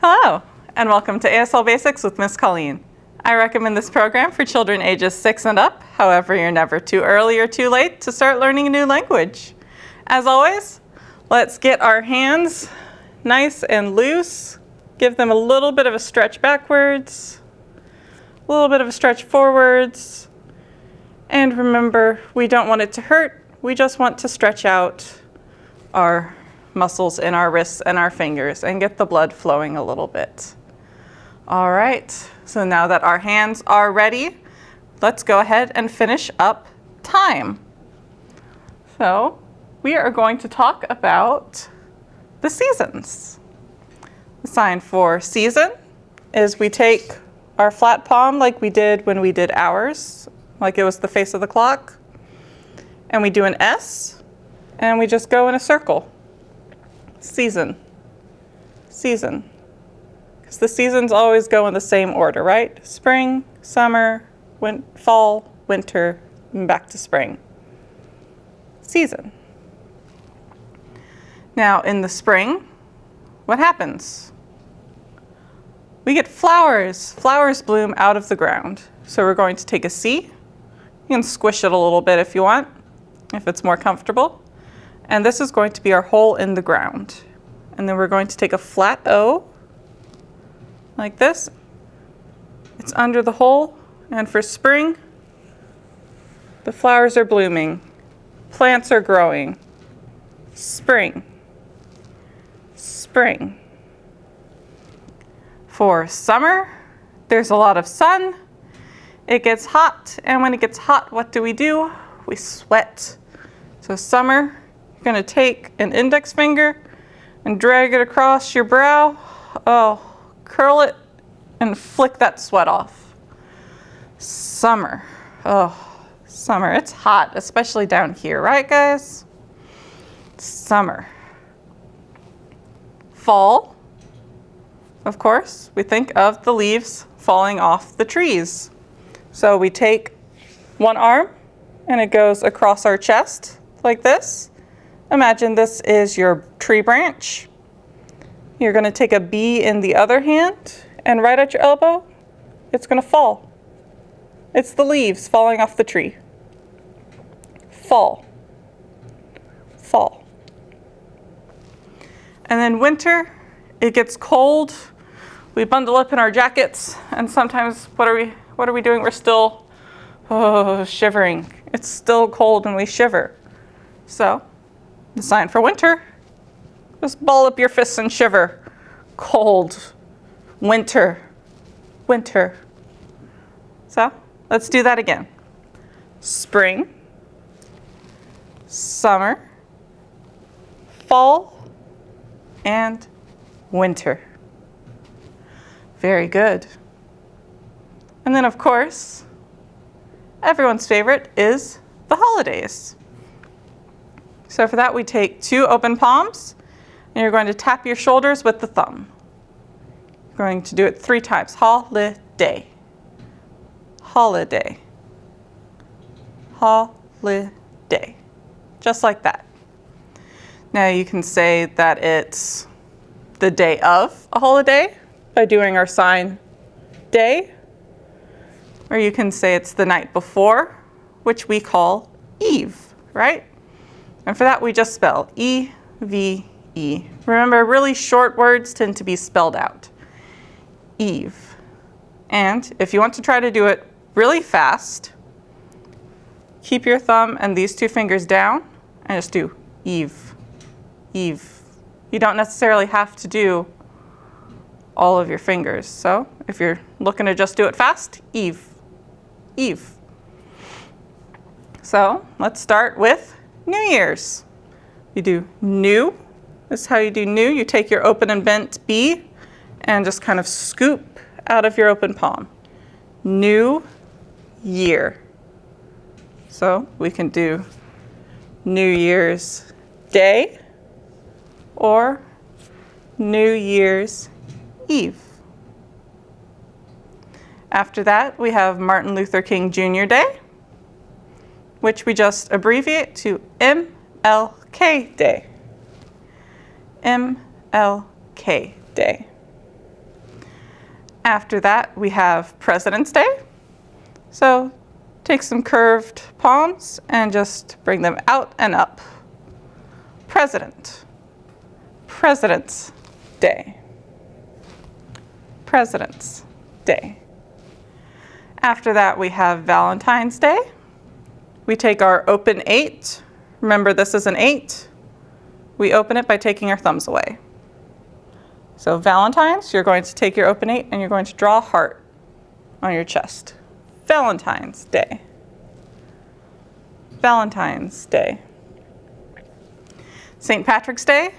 Hello, and welcome to ASL Basics with Miss Colleen. I recommend this program for children ages 6 and up. However, you're never too early or too late to start learning a new language. As always, let's get our hands nice and loose. Give them a little bit of a stretch backwards, a little bit of a stretch forwards. And remember, we don't want it to hurt. We just want to stretch out our muscles in our wrists and our fingers and get the blood flowing a little bit. All right, so now that our hands are ready, let's go ahead and finish up time. So we are going to talk about the seasons. The sign for season is we take our flat palm like we did when we did hours, like it was the face of the clock, and we do an S, and we just go in a circle. Season, season. Because the seasons always go in the same order, right? Spring, summer, fall, winter, and back to spring. Season. Now in the spring, what happens? We get flowers. Flowers bloom out of the ground. So we're going to take a C. You can squish it a little bit if you want, if it's more comfortable. And this is going to be our hole in the ground. And then we're going to take a flat O, like this. It's under the hole. And for spring, the flowers are blooming. Plants are growing. Spring. Spring. For summer, there's a lot of sun. It gets hot. And when it gets hot, what do? We sweat. So summer, you're going to take an index finger and drag it across your brow. Oh, curl it and flick that sweat off. Summer. Oh, summer. It's hot, especially down here, right, guys? Summer. Fall. Of course, we think of the leaves falling off the trees. So we take one arm and it goes across our chest like this. Imagine this is your tree branch. You're going to take a B in the other hand, and right at your elbow, it's going to fall. It's the leaves falling off the tree. Fall. Fall. And then winter, it gets cold. We bundle up in our jackets, and sometimes what are we doing? We're still shivering. It's still cold and we shiver. So the sign for winter, just ball up your fists and shiver. Cold, winter, winter. So let's do that again. Spring, summer, fall, and winter. Very good. And then of course, everyone's favorite is the holidays. So for that, we take 2 open palms, and you're going to tap your shoulders with the thumb. You're going to do it 3 times. Holiday. Holiday. Holiday. Just like that. Now you can say that it's the day of a holiday by doing our sign day. Or you can say it's the night before, which we call Eve, right? And for that, we just spell E-V-E. Remember, really short words tend to be spelled out. Eve. And if you want to try to do it really fast, keep your thumb and these 2 fingers down and just do Eve. Eve. You don't necessarily have to do all of your fingers. So if you're looking to just do it fast, Eve. Eve. So let's start with New Year's. You do new. This is how you do new. You take your open and bent B and just kind of scoop out of your open palm. New Year. So we can do New Year's Day or New Year's Eve. After that, we have Martin Luther King Jr. Day, which we just abbreviate to MLK Day. MLK Day. After that, we have President's Day. So take some curved palms and just bring them out and up. President. President's Day. President's Day. After that, we have Valentine's Day. We take our open 8. Remember, this is an 8. We open it by taking our thumbs away. So Valentine's, you're going to take your open 8 and you're going to draw a heart on your chest. Valentine's Day. Valentine's Day. St. Patrick's Day,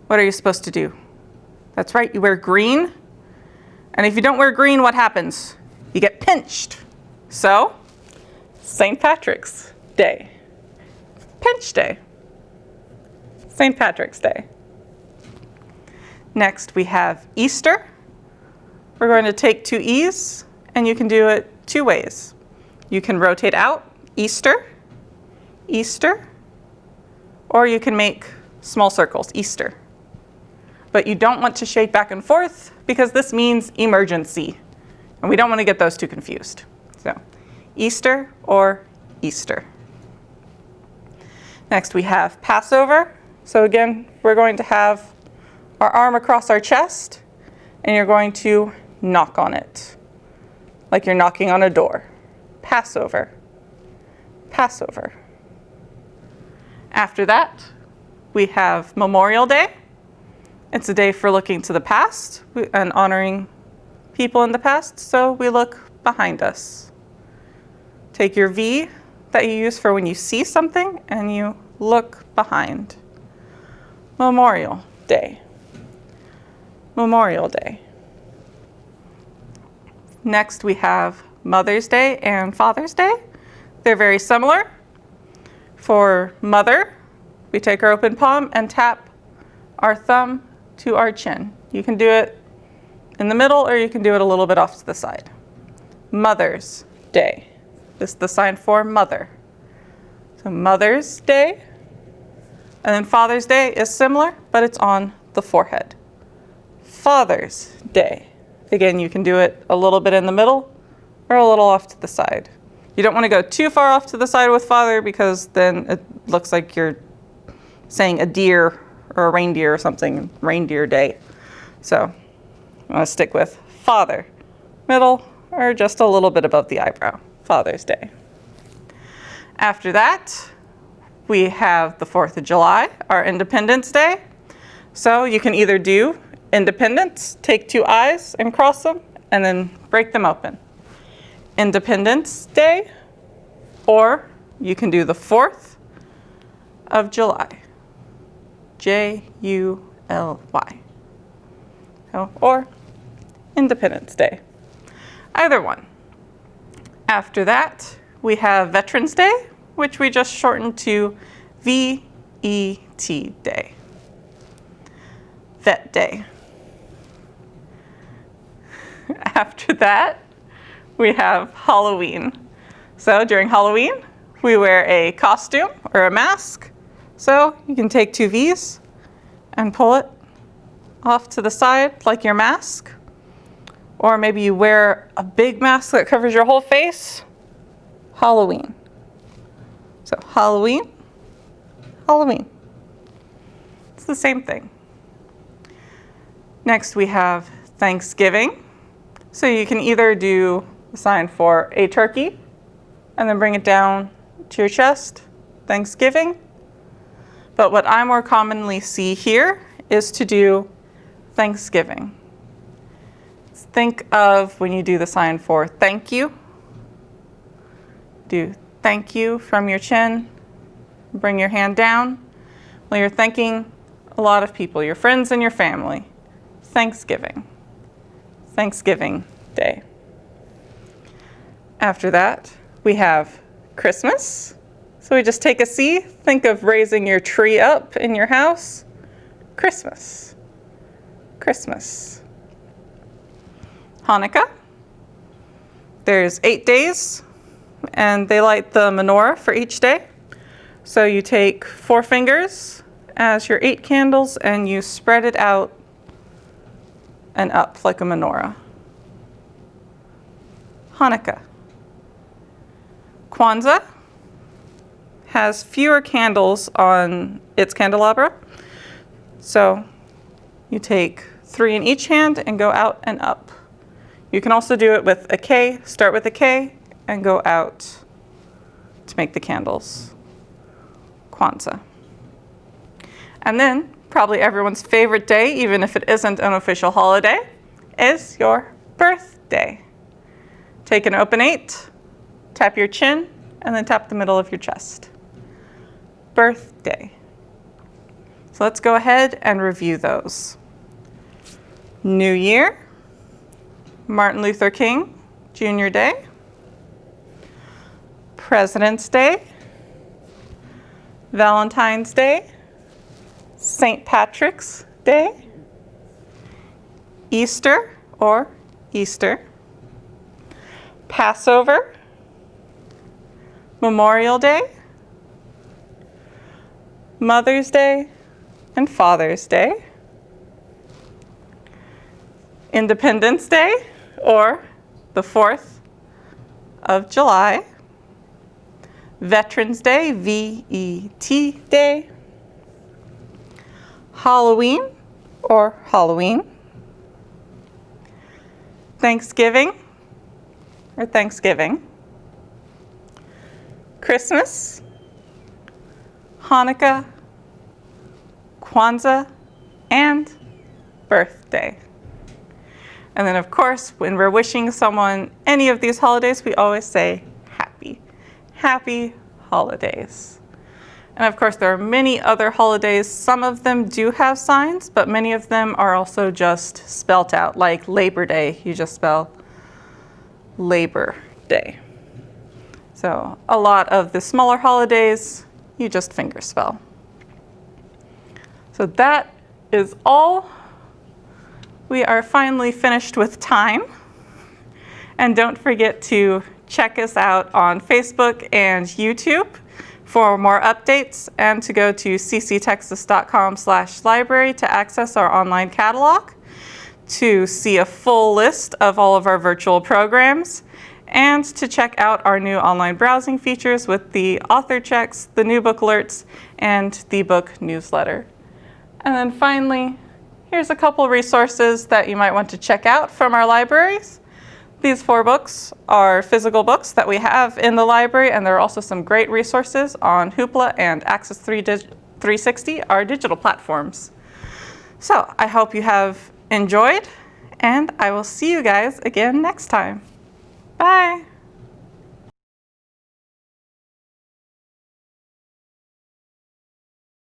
what are you supposed to do? That's right, you wear green. And if you don't wear green, what happens? You get pinched. So, St. Patrick's Day. Pinch Day. St. Patrick's Day. Next, we have Easter. We're going to take 2 E's, and you can do it 2 ways. You can rotate out, Easter, Easter, or you can make small circles, Easter. But you don't want to shake back and forth because this means emergency, and we don't want to get those 2 confused. So, Easter or Easter. Next, we have Passover. So again, we're going to have our arm across our chest, and you're going to knock on it, like you're knocking on a door. Passover. Passover. After that, we have Memorial Day. It's a day for looking to the past and honoring people in the past, so we look behind us. Take your V that you use for when you see something, and you look behind. Memorial Day. Memorial Day. Next, we have Mother's Day and Father's Day. They're very similar. For mother, we take our open palm and tap our thumb to our chin. You can do it in the middle, or you can do it a little bit off to the side. Mother's Day. This is the sign for mother. So Mother's Day. And then Father's Day is similar, but it's on the forehead. Father's Day. Again, you can do it a little bit in the middle or a little off to the side. You don't want to go too far off to the side with father because then it looks like you're saying a deer or a reindeer or something, Reindeer Day. So I'm going to stick with father, middle, or just a little bit above the eyebrow. Father's Day. After that, we have the 4th of July, our Independence Day. So you can either do Independence, take 2 eyes and cross them, and then break them open. Independence Day, or you can do the 4th of July. J-U-L-Y. Or Independence Day. Either one. After that, we have Veterans Day, which we just shortened to V-E-T Day. Vet Day. After that, we have Halloween. So during Halloween, we wear a costume or a mask. So you can take 2 V's and pull it off to the side like your mask. Or maybe you wear a big mask that covers your whole face. Halloween. So Halloween, Halloween. It's the same thing. Next we have Thanksgiving. So you can either do the sign for a turkey and then bring it down to your chest, Thanksgiving. But what I more commonly see here is to do Thanksgiving. Think of when you do the sign for thank you. Do thank you from your chin. Bring your hand down. Well, you're thanking a lot of people, your friends and your family. Thanksgiving. Thanksgiving Day. After that, we have Christmas. So we just take a C, think of raising your tree up in your house. Christmas. Christmas. Hanukkah. There's 8 days, and they light the menorah for each day. So you take 4 fingers as your 8 candles, and you spread it out and up like a menorah. Hanukkah. Kwanzaa has fewer candles on its candelabra. So you take 3 in each hand and go out and up. You can also do it with a K, start with a K and go out to make the candles. Kwanzaa. And then, probably everyone's favorite day, even if it isn't an official holiday, is your birthday. Take an open 8, tap your chin, and then tap the middle of your chest. Birthday. So let's go ahead and review those. New Year, Martin Luther King Jr. Day, President's Day, Valentine's Day, St. Patrick's Day, Easter or Easter, Passover, Memorial Day, Mother's Day, and Father's Day, Independence Day or the 4th of July, Veterans Day, V-E-T Day, Halloween or Halloween, Thanksgiving or Thanksgiving, Christmas, Hanukkah, Kwanzaa, and birthday. And then of course, when we're wishing someone any of these holidays, we always say happy holidays. And of course, there are many other holidays. Some of them do have signs, but many of them are also just spelt out, like Labor Day. You just spell Labor Day. So a lot of the smaller holidays, you just fingerspell. So that is all. We are finally finished with time. And don't forget to check us out on Facebook and YouTube for more updates, and to go to cctexas.com/library to access our online catalog, to see a full list of all of our virtual programs, and to check out our new online browsing features with the author checks, the new book alerts, and the book newsletter. And then finally, here's a couple resources that you might want to check out from our libraries. These 4 books are physical books that we have in the library, and there are also some great resources on Hoopla and Access 360, our digital platforms. So I hope you have enjoyed, and I will see you guys again next time. Bye.